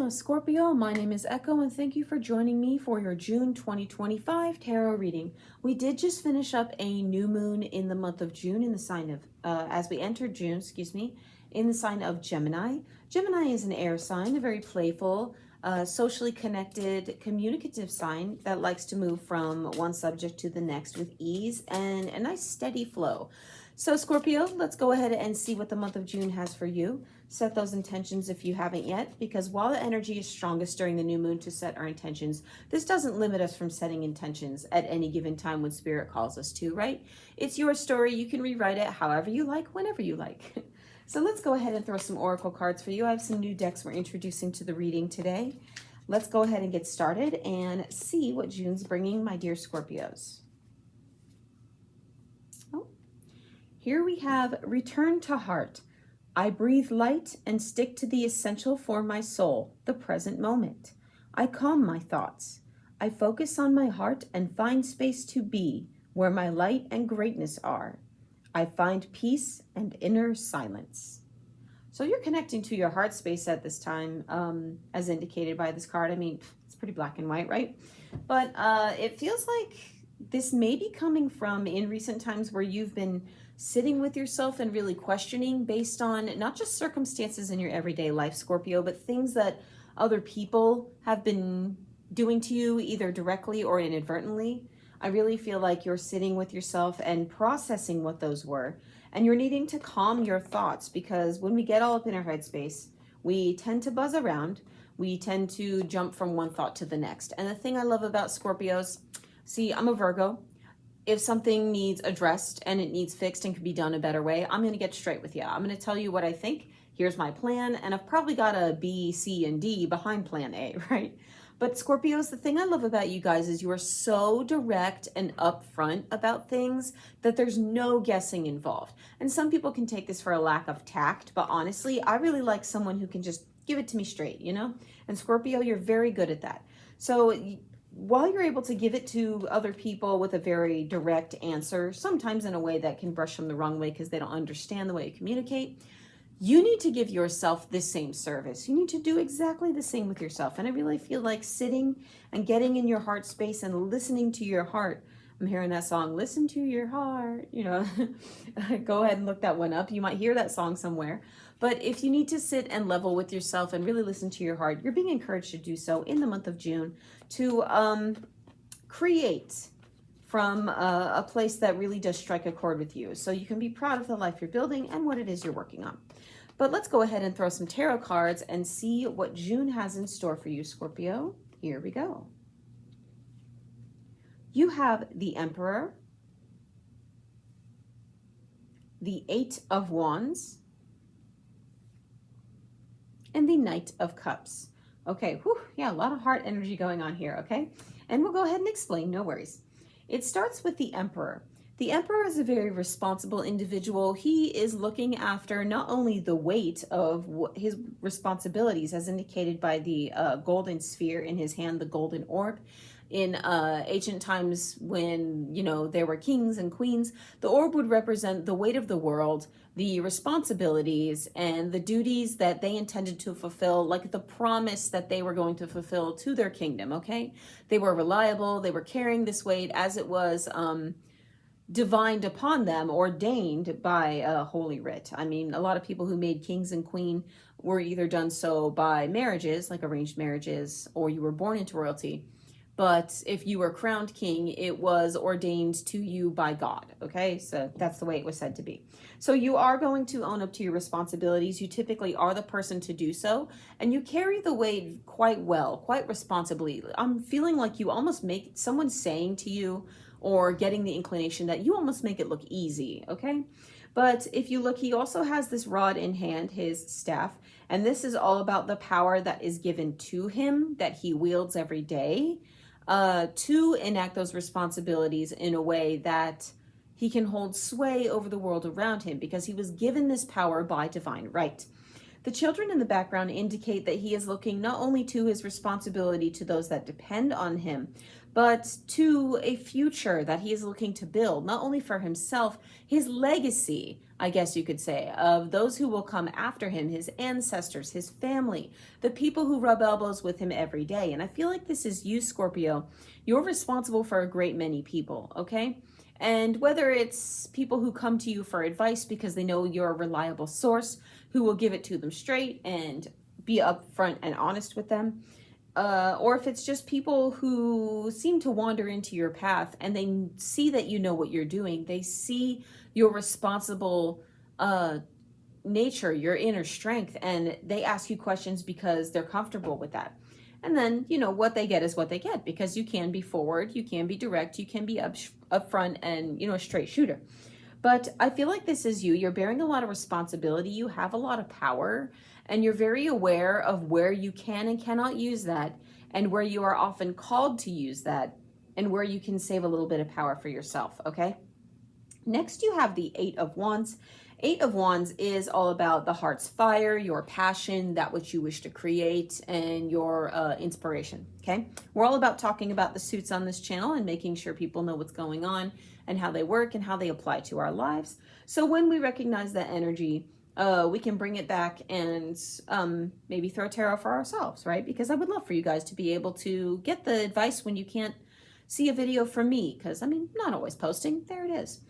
Scorpio, my name is Echo and thank you for joining me for your June 2025 tarot reading. We did just finish up a new moon in the month of June in the sign of, as we entered June, in the sign of Gemini. Gemini is an air sign, a very playful, socially connected, communicative sign that likes to move from one subject to the next with ease and a nice steady flow. So Scorpio, let's go ahead and see what the month of June has for you. Set those intentions if you haven't yet, because while the energy is strongest during the new moon to set our intentions, this doesn't limit us from setting intentions at any given time when Spirit calls us to, right? It's your story. You can rewrite it however you like, whenever you like. So let's go ahead and throw some oracle cards for you. I have some new decks we're introducing to the reading today. Let's go ahead and get started and see what June's bringing, my dear Scorpios. Here we have Return to Heart. I breathe light and stick to the essential for my soul, the present moment. I calm my thoughts. I focus on my heart and find space to be where my light and greatness are. I find peace and inner silence. So you're connecting to your heart space at this time, as indicated by this card. I mean, it's pretty black and white, right? But it feels like this may be coming from in recent times where you've been sitting with yourself and really questioning based on not just circumstances in your everyday life, Scorpio, but things that other people have been doing to you either directly or inadvertently. I really feel like you're sitting with yourself and processing what those were, and you're needing to calm your thoughts, because when we get all up in our headspace, we tend to buzz around. We tend to jump from one thought to the next. And the thing I love about Scorpios, see, I'm a Virgo. If something needs addressed and it needs fixed and can be done a better way, I'm going to get straight with you. I'm going to tell you what I think. Here's my plan. And I've probably got a B, C, and D behind plan A, right? But Scorpios, the thing I love about you guys is you are so direct and upfront about things that there's no guessing involved. And some people can take this for a lack of tact, but honestly, I really like someone who can just give it to me straight, you know? And Scorpio, you're very good at that. So while you're able to give it to other people with a very direct answer, sometimes in a way that can brush them the wrong way because they don't understand the way you communicate, you need to give yourself the same service. You need to do exactly the same with yourself. And I really feel like sitting and getting in your heart space and listening to your heart. I'm hearing that song, Listen to Your Heart, you know, go ahead and look that one up. You might hear that song somewhere. But if you need to sit and level with yourself and really listen to your heart, you're being encouraged to do so in the month of June to create from a place that really does strike a chord with you. So you can be proud of the life you're building and what it is you're working on. But let's go ahead and throw some tarot cards and see what June has in store for you, Scorpio. Here we go. You have the Emperor, the Eight of Wands, and the Knight of Cups. Okay, whew, yeah, a lot of heart energy going on here, okay? And we'll go ahead and explain, no worries. It starts with the Emperor. The Emperor is a very responsible individual. He is looking after not only the weight of his responsibilities, as indicated by the golden sphere in his hand, the golden orb. In ancient times when, you know, there were kings and queens, the orb would represent the weight of the world, the responsibilities and the duties that they intended to fulfill, like the promise that they were going to fulfill to their kingdom, okay? They were reliable, they were carrying this weight as it was divined upon them, ordained by Holy Writ. I mean, a lot of people who made kings and queen were either done so by marriages, like arranged marriages, or you were born into royalty. But if you were crowned king, it was ordained to you by God, okay? So that's the way it was said to be. So you are going to own up to your responsibilities. You typically are the person to do so, and you carry the weight quite well, quite responsibly. I'm feeling like you almost make someone saying to you or getting the inclination that you almost make it look easy, okay? But if you look, he also has this rod in hand, his staff, and this is all about the power that is given to him that he wields every day. To enact those responsibilities in a way that he can hold sway over the world around him, because he was given this power by divine right. The children in the background indicate that he is looking not only to his responsibility to those that depend on him, but to a future that he is looking to build, not only for himself, his legacy, I guess you could say, of those who will come after him, his ancestors, his family, the people who rub elbows with him every day. And I feel like this is you, Scorpio. You're responsible for a great many people, okay? And whether it's people who come to you for advice because they know you're a reliable source who will give it to them straight and be upfront and honest with them, or if it's just people who seem to wander into your path and they see that you know what you're doing, they see your responsible nature, your inner strength, and they ask you questions because they're comfortable with that. And then, what they get is what they get, because you can be forward, you can be direct, you can be upfront and, a straight shooter. But I feel like this is you. You're bearing a lot of responsibility. You have a lot of power, and you're very aware of where you can and cannot use that, and where you are often called to use that, and where you can save a little bit of power for yourself, okay? Next, you have the Eight of Wands. Eight of Wands is all about the heart's fire, your passion, that which you wish to create, and your inspiration, okay? We're all about talking about the suits on this channel and making sure people know what's going on and how they work and how they apply to our lives. So when we recognize that energy, we can bring it back and maybe throw tarot for ourselves, right? Because I would love for you guys to be able to get the advice when you can't see a video from me, because not always posting. There it is.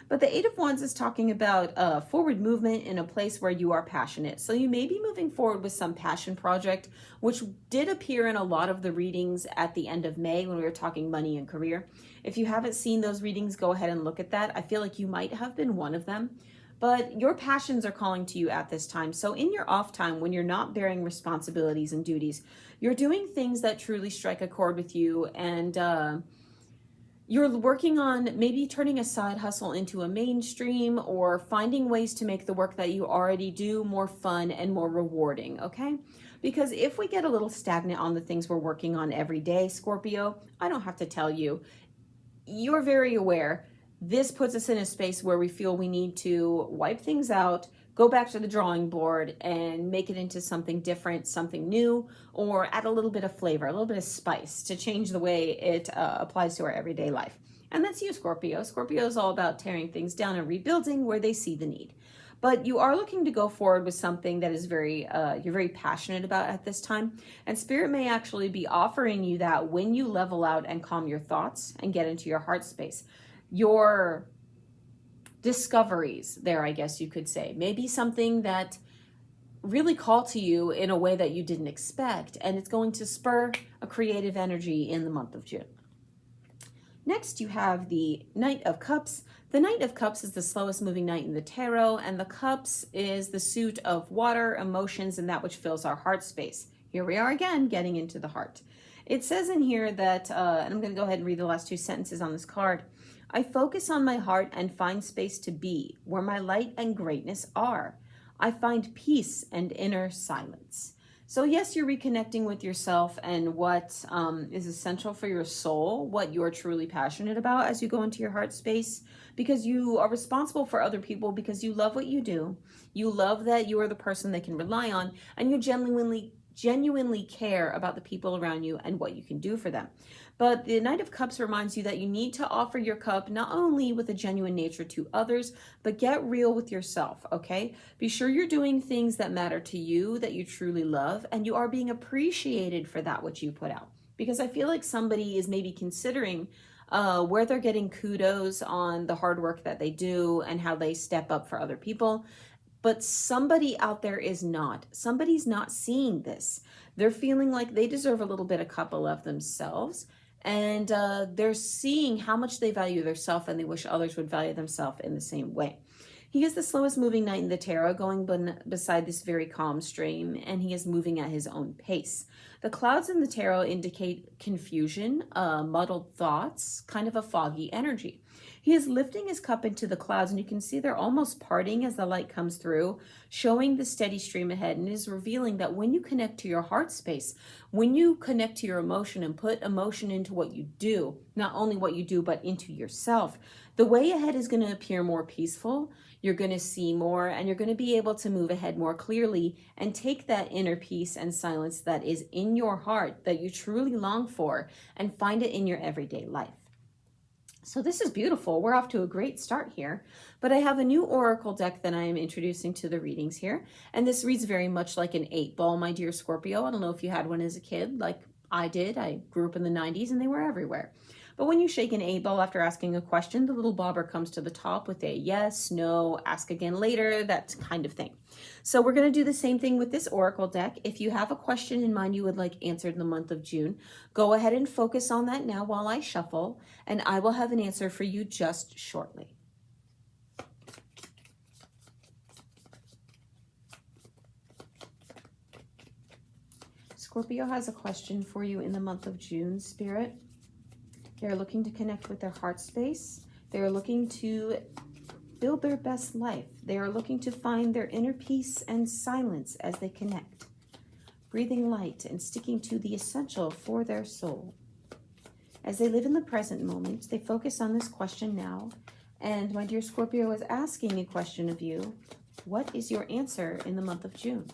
But the Eight of Wands is talking about forward movement in a place where you are passionate. So you may be moving forward with some passion project, which did appear in a lot of the readings at the end of May when we were talking money and career. If you haven't seen those readings, go ahead and look at that. I feel like you might have been one of them. But your passions are calling to you at this time. So in your off time, when you're not bearing responsibilities and duties, you're doing things that truly strike a chord with you, and you're working on maybe turning a side hustle into a mainstream, or finding ways to make the work that you already do more fun and more rewarding, okay? Because if we get a little stagnant on the things we're working on every day, Scorpio, I don't have to tell you, you're very aware. This puts us in a space where we feel we need to wipe things out, go back to the drawing board and make it into something different, something new, or add a little bit of flavor, a little bit of spice to change the way it applies to our everyday life. And that's you, Scorpio. Scorpio is all about tearing things down and rebuilding where they see the need. But you are looking to go forward with something that is you're very passionate about at this time. And Spirit may actually be offering you that when you level out and calm your thoughts and get into your heart space. Your discoveries there, I guess you could say, maybe something that really call to you in a way that you didn't expect, and it's going to spur a creative energy in the month of June. Next, you have the Knight of Cups. The Knight of Cups is the slowest moving knight in the tarot, and the Cups is the suit of water, emotions, and that which fills our heart space. Here we are again, getting into the heart. It says in here that, and I'm going to go ahead and read the last two sentences on this card. I focus on my heart and find space to be where my light and greatness are. I find peace and inner silence. So yes, you're reconnecting with yourself and what is essential for your soul, what you're truly passionate about as you go into your heart space, because you are responsible for other people, because you love what you do. You love that you are the person they can rely on, and you genuinely care about the people around you and what you can do for them. But the Knight of Cups reminds you that you need to offer your cup not only with a genuine nature to others, but get real with yourself, okay? Be sure you're doing things that matter to you, that you truly love, and you are being appreciated for that which you put out. Because I feel like somebody is maybe considering where they're getting kudos on the hard work that they do and how they step up for other people. But somebody out there is not. Somebody's not seeing this. They're feeling like they deserve a little bit of cup of love themselves. And they're seeing how much they value themselves, and they wish others would value themselves in the same way. He is the slowest moving knight in the tarot, going beside this very calm stream, and he is moving at his own pace. The clouds in the tarot indicate confusion, muddled thoughts, kind of a foggy energy. He is lifting his cup into the clouds, and you can see they're almost parting as the light comes through, showing the steady stream ahead, and is revealing that when you connect to your heart space, when you connect to your emotion and put emotion into what you do, not only what you do, but into yourself, the way ahead is going to appear more peaceful. You're going to see more, and you're going to be able to move ahead more clearly and take that inner peace and silence that is in your heart that you truly long for and find it in your everyday life. So this is beautiful. We're off to a great start here, but I have a new oracle deck that I am introducing to the readings here. And this reads very much like an 8-ball, my dear Scorpio. I don't know if you had one as a kid like I did. I grew up in the 90s and they were everywhere. But when you shake an 8-ball after asking a question, the little bobber comes to the top with a yes, no, ask again later, that kind of thing. So we're going to do the same thing with this oracle deck. If you have a question in mind you would like answered in the month of June, go ahead and focus on that now while I shuffle, and I will have an answer for you just shortly. Scorpio has a question for you in the month of June, Spirit. They're looking to connect with their heart space. They're looking to build their best life. They are looking to find their inner peace and silence as they connect, breathing light and sticking to the essential for their soul. As they live in the present moment, they focus on this question now. And my dear Scorpio is asking a question of you. What is your answer in the month of June?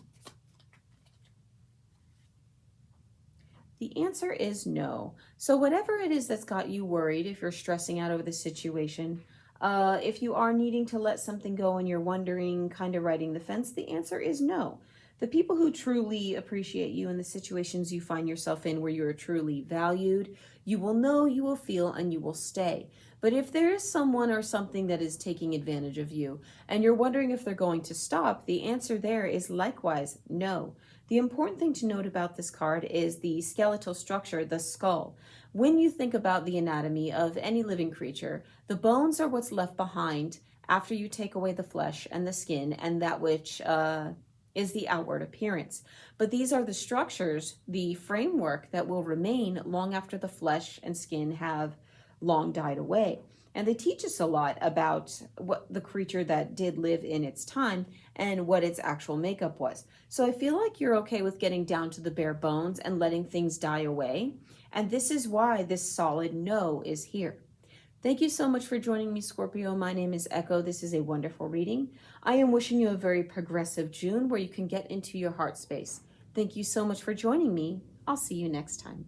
The answer is no. So whatever it is that's got you worried, if you're stressing out over the situation, if you are needing to let something go and you're wondering, kind of riding the fence, the answer is no. The people who truly appreciate you in the situations you find yourself in where you are truly valued, you will know, you will feel, and you will stay. But if there is someone or something that is taking advantage of you and you're wondering if they're going to stop, the answer there is likewise no. The important thing to note about this card is the skeletal structure, the skull. When you think about the anatomy of any living creature, the bones are what's left behind after you take away the flesh and the skin and that which is the outward appearance. But these are the structures, the framework that will remain long after the flesh and skin have long died away. And they teach us a lot about what the creature that did live in its time and what its actual makeup was. So I feel like you're okay with getting down to the bare bones and letting things die away. And this is why this solid no is here. Thank you so much for joining me, Scorpio. My name is Echo. This is a wonderful reading. I am wishing you a very progressive June where you can get into your heart space. Thank you so much for joining me. I'll see you next time.